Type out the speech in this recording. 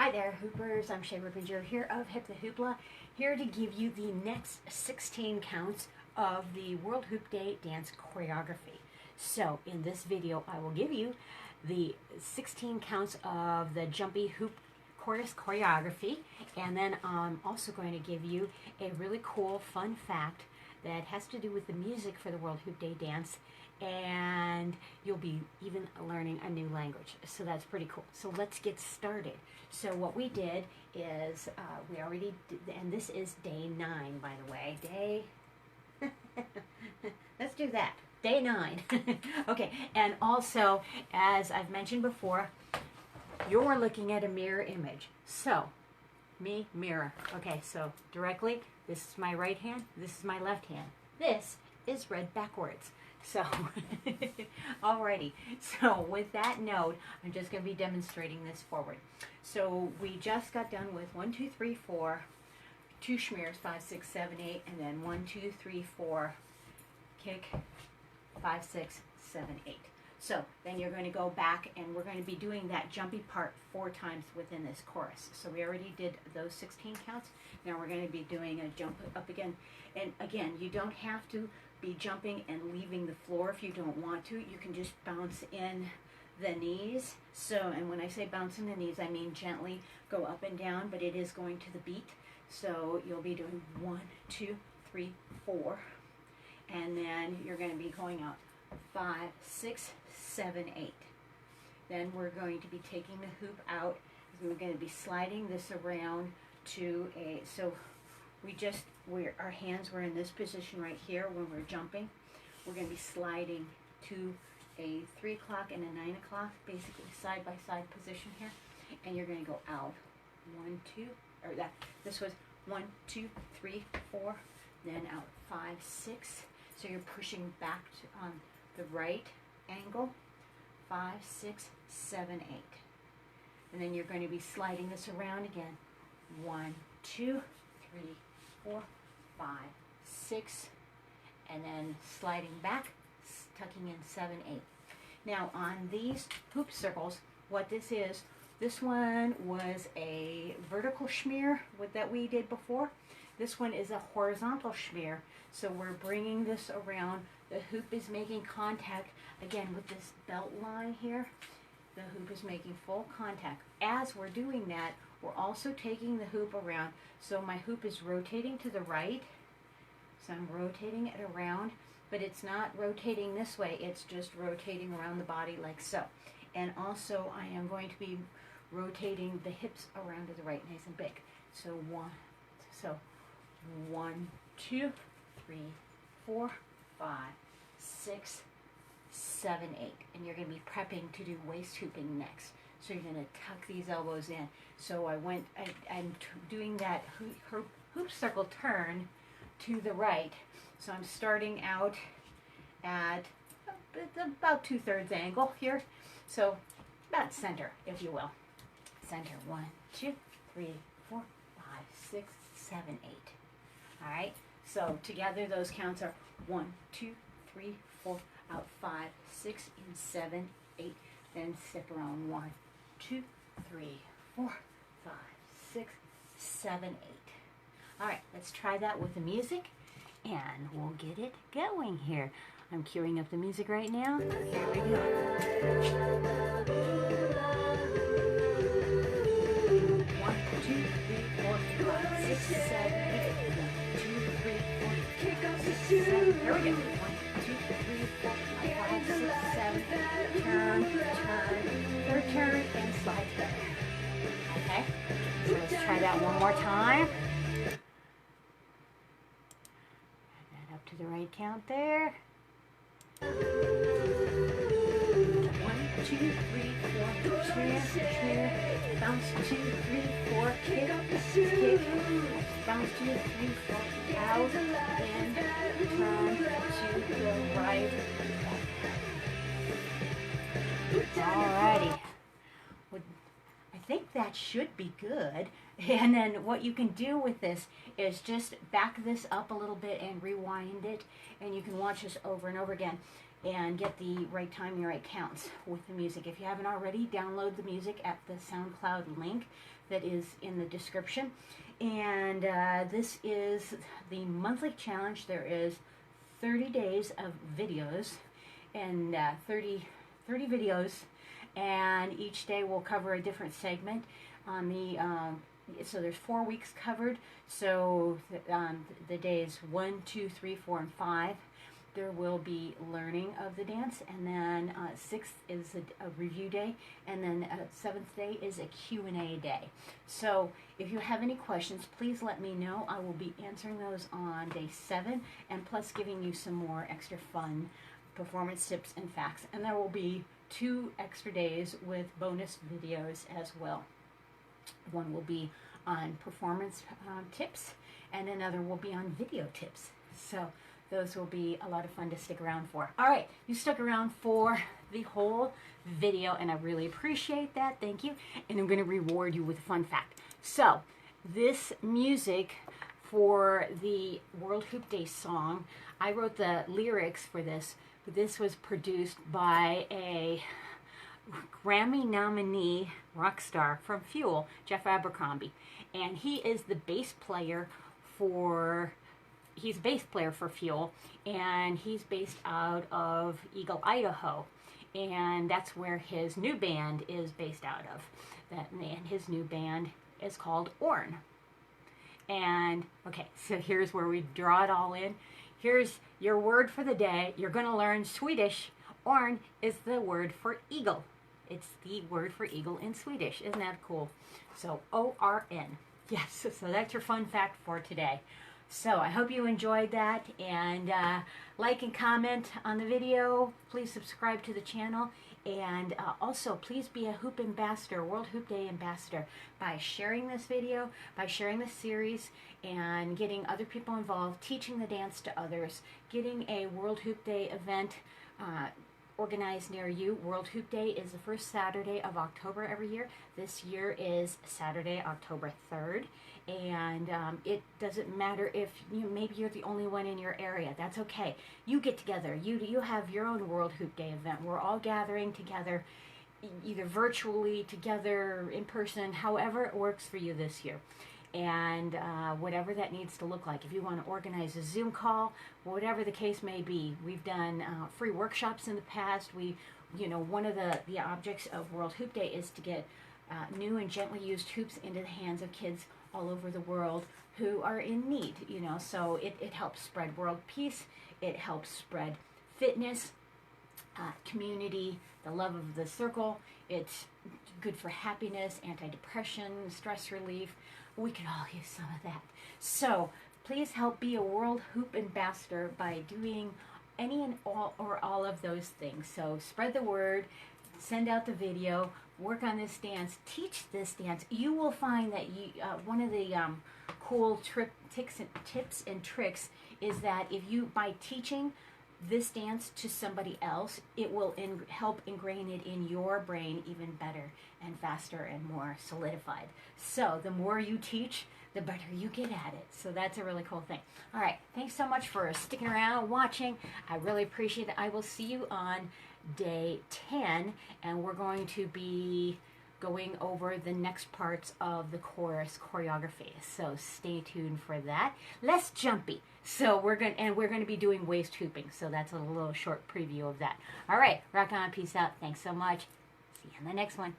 Hi there, Hoopers. I'm Shay Rippinger here of Hip the Hoopla, here to give you the next 16 counts of the World Hoop Day dance choreography. So in this video, I will give you the 16 counts of the Jumpy Hoop Chorus Choreography, and then I'm also going to give you a really cool fun fact that has to do with the music for the World Hoop Day dance, and you'll be even learning a new language. So that's pretty cool. So let's get started. So what we did is, we already did, and this is day 9, by the way. Let's do that. Day 9. Okay, and also, as I've mentioned before, you're looking at a mirror image. So, me, mirror. Okay, so directly, this is my right hand, this is my left hand. This is read backwards. So, alrighty. So, with that note, I'm just going to be demonstrating this forward. So, we just got done with 1, 2, 3, 4, 2 schmears, 5, 6, 7, 8, and then 1, 2, 3, 4, kick, 5, 6, 7, 8. So, then you're going to go back, and we're going to be doing that jumpy part 4 times within this chorus. So, we already did those 16 counts. Now, we're going to be doing a jump up again. And again, you don't have to be jumping and leaving the floor if you don't want to. You can just bounce in the knees. So, and when I say bounce in the knees, I mean gently go up and down, but it is going to the beat. So you'll be doing 1, 2, 3, 4, and then you're going to be going out 5, 6, 7, 8. Then we're going to be taking the hoop out, and we're going to be sliding this around to a, so our hands were in this position right here when we're jumping. We're going to be sliding to a 3 o'clock and a 9 o'clock, basically side by side position here. And you're going to go out 1, 2, or that, this was 1, 2, 3, 4, then out 5, 6. So you're pushing back on the right angle, 5, 6, 7, 8. And then you're going to be sliding this around again, 1, 2, 3, 4, 5, 6, and then sliding back, tucking in 7, 8. Now on these hoop circles, what this is, this one was a vertical schmear that we did before. This one is a horizontal schmear. So we're bringing this around. The hoop is making contact again with this belt line here. The hoop is making full contact. As we're doing that, we're also taking the hoop around. So my hoop is rotating to the right. So I'm rotating it around, but it's not rotating this way. It's just rotating around the body like so. And also I am going to be rotating the hips around to the right, nice and big. So 1, 2, 3, 4, 5, 6, 7, 8. And you're going to be prepping to do waist hooping next. So you're going to tuck these elbows in. So I'm doing that hoop circle turn to the right. So I'm starting out at about 2/3 angle here. So about center, if you will. Center, 1, 2, 3, 4, 5, 6, 7, 8. All right. So together those counts are 1, 2, 3, 4, out 5, 6, and 7, 8. Then step around 1, 2, 3, 4, 5, 6, 7, 8. All right, let's try that with the music, and we'll get it going here. I'm queuing up the music right now. Here we go. 1, 2, 3, 4, 5, 6, 7, 8. 1, 2, 3, 4, 5, 6, 7. Here we go. 1, 2, 3, 4, 5, 6, 7. Turn, third turn, and slide together. Okay, so let's try that one more time. Add that up to the right count there. 1, 2, 3, 4, schmear, bounce 2, 3, 4, kick, bounce 2, 3, 4, out, in, turn to the right. Alrighty. I think that should be good. And then what you can do with this is just back this up a little bit and rewind it, and you can watch this over and over again. and get the right timing, right counts with the music. If you haven't already, download the music at the SoundCloud link that is in the description. And this is the monthly challenge. There is 30 days of videos, and 30 videos, and each day will cover a different segment on the so there's 4 weeks covered. So the days 1, 2, 3, 4, and 5, there will be learning of the dance, and then 6th is a review day, and then 7th day is a Q&A day. So if you have any questions, please let me know. I will be answering those on day 7, and plus giving you some more extra fun performance tips and facts. And there will be 2 extra days with bonus videos as well. One will be on performance tips, and another will be on video tips. So those will be a lot of fun to stick around for. All right, you stuck around for the whole video, and I really appreciate that. Thank you. And I'm going to reward you with a fun fact. So this music for the World Hoop Day song, I wrote the lyrics for this. This was produced by a Grammy nominee rock star from Fuel, Jeff Abercrombie, and he is the bass player for Fuel, and he's based out of Eagle, Idaho, and that's where his new band is based out of. And his new band is called Orn. And okay, so here's where we draw it all in. Here's your word for the day. You're going to learn Swedish. Orn is the word for eagle. It's the word for eagle in Swedish. Isn't that cool? So O-R-N. Yes, so that's your fun fact for today. So I hope you enjoyed that, and like and comment on the video. Please subscribe to the channel, and also please be a Hoop Ambassador, World Hoop Day Ambassador, by sharing this video, by sharing this series, and getting other people involved, teaching the dance to others, getting a World Hoop Day event organized near you. World Hoop Day is the first Saturday of October every year. This year is Saturday, October 3rd. And it doesn't matter if maybe you're the only one in your area. That's okay. You get together. You have your own World Hoop Day event. We're all gathering together, either virtually, together, in person, however it works for you this year. And whatever that needs to look like. If you want to organize a Zoom call, whatever the case may be. We've done free workshops in the past. One of the objects of World Hoop Day is to get new and gently used hoops into the hands of kids all over the world who are in need, so it helps spread world peace, it helps spread fitness, community, the love of the circle. It's good for happiness, anti-depression, stress relief. We could all use some of that. So please help be a World Hoop Ambassador by doing any and all of those things. So spread the word, send out the video, work on this dance, teach this dance. You will find that one of the cool tips and tricks is that if you, by teaching this dance to somebody else, it will help ingrain it in your brain even better and faster and more solidified. So the more you teach, the better you get at it. So that's a really cool thing. All right, thanks so much for sticking around, watching. I really appreciate it. I will see you on day 10, and we're going to be going over the next parts of the chorus choreography. So stay tuned for that. Less jumpy. So we're going to be doing waist hooping. So that's a little short preview of that. All right, rock on, peace out. Thanks so much. See you on the next one.